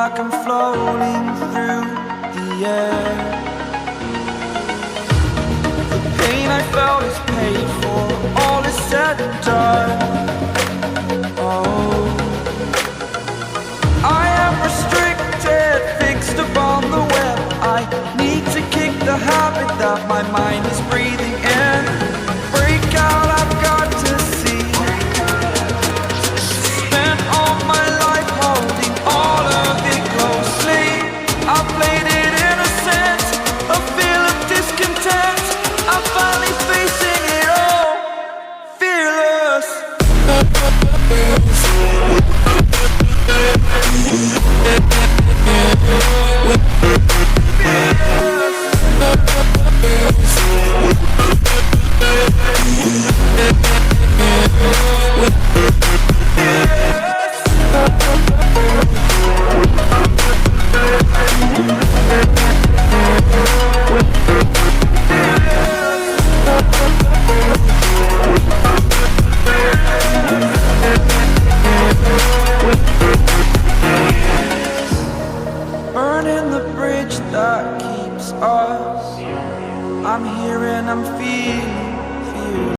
like I'm floating through the air. The pain I felt is paid for, all is said and done. Oh, I am restricted, fixed upon the web. I need to kick the habit that my mind is breathing in. Break out, I've got to see. Spent all my life holding all of it closely. I played it innocent, a feel of discontent. I'm finally facing it all, fearless. Burning the bridge that keeps us. I'm here and I'm feeling